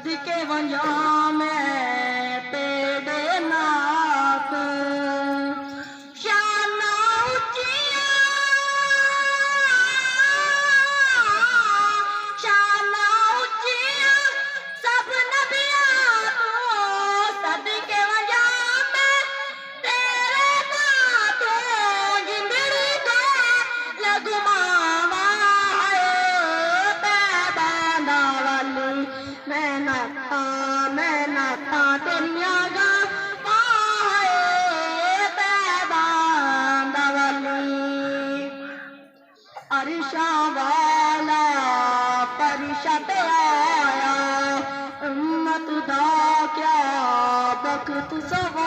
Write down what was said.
सदके वञा मैं तेरे नाथ शाना उचिया शाना उचिया सब नबियां तो सदके वञा मैं तेरे नाथ जिंदड़ी को लगमावा मैं नाथा तेरिया गा अरिशा वाला परिशा पे आया उम्मत दा क्या वक्त सवा